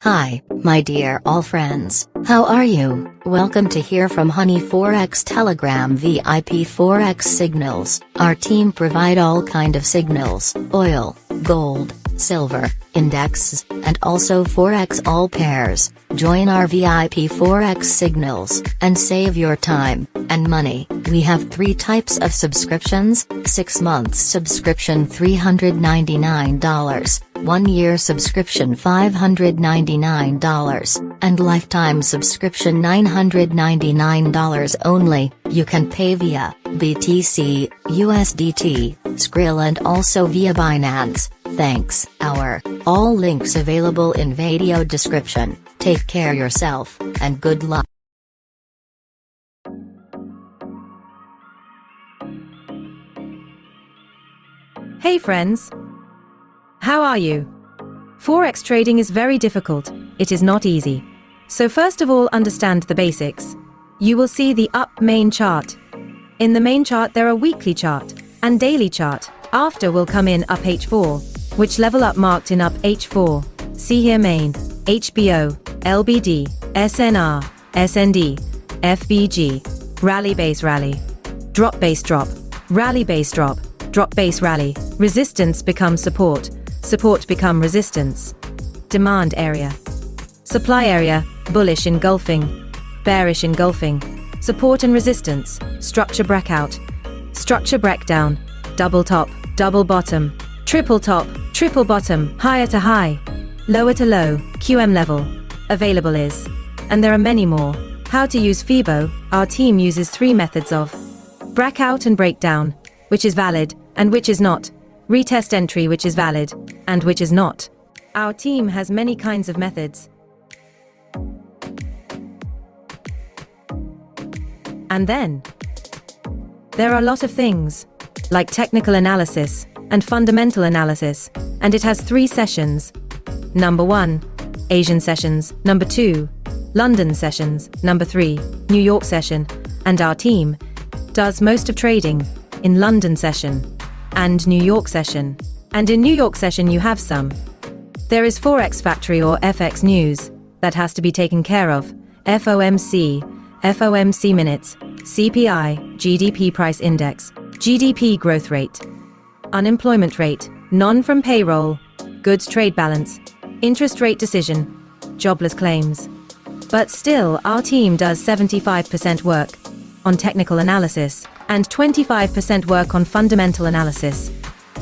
Hi, my dear all friends, how are you? Welcome to hear from Honey Forex Telegram VIP Forex signals. Our team provide all kind of signals, oil, gold, silver, indexes, and also Forex all pairs. Join our VIP Forex signals, and save your time and money. We have 3 types of subscriptions: 6 months subscription $399, 1 year subscription $599, and lifetime subscription $999 only. You can pay via BTC, USDT, Skrill and also via Binance. Thanks. All links available in video description. Take care yourself, and good luck. Hey friends! How are you? Forex trading is very difficult, it is not easy. So first of all, understand the basics. You will see the up main chart. In the main chart there are weekly chart and daily chart. After will come in up H4, which level up marked in up H4. See here main, HBO, LBD, SNR, SND, FBG, rally base rally, drop base drop, rally base drop, drop base rally, resistance become support, support become resistance, demand area, supply area, bullish engulfing, bearish engulfing, support and resistance, structure breakout, structure breakdown, double top, double bottom, triple top, triple bottom, higher to high, lower to low, QM level, available is. And there are many more. How to use FIBO. Our team uses 3 methods of breakout and breakdown, which is valid, and which is not, retest entry which is valid, and which is not. Our team has many kinds of methods. And then, there are a lot of things, like technical analysis, and fundamental analysis, and it has 3 sessions. Number 1, Asian sessions, number 2, London sessions, number 3, New York session, and our team does most of trading in London session and New York session. And in New York session you have some. There is Forex Factory or FX News, that has to be taken care of, FOMC, FOMC minutes, CPI, GDP price index, GDP growth rate, unemployment rate, non-from payroll, goods trade balance, interest rate decision, jobless claims. But still, our team does 75% work on technical analysis and 25% work on fundamental analysis.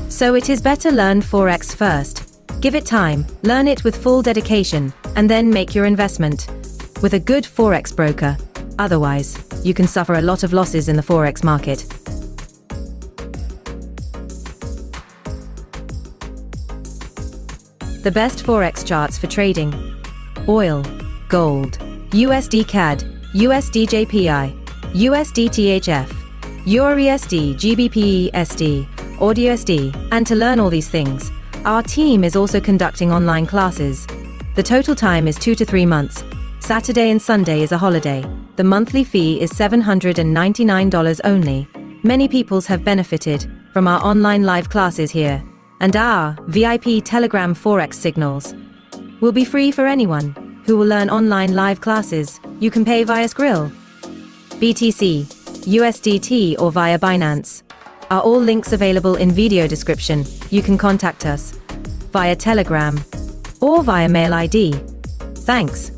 So it is better learn Forex first. Give it time, learn it with full dedication, and then make your investment with a good Forex broker. Otherwise, you can suffer a lot of losses in the Forex market. The best Forex charts for trading: oil, gold, USD CAD, USD JPY, USD THF, EURUSD, GBP SD, AUDUSD. And to learn all these things, our team is also conducting online classes. The total time is 2 to 3 months. Saturday and Sunday is a holiday. The monthly fee is $799 only. Many peoples have benefited from our online live classes here. And our VIP Telegram Forex signals will be free for anyone who will learn online live classes. You can pay via Skrill, BTC, USDT or via Binance. Are all links available in video description. You can contact us via Telegram or via mail ID. Thanks.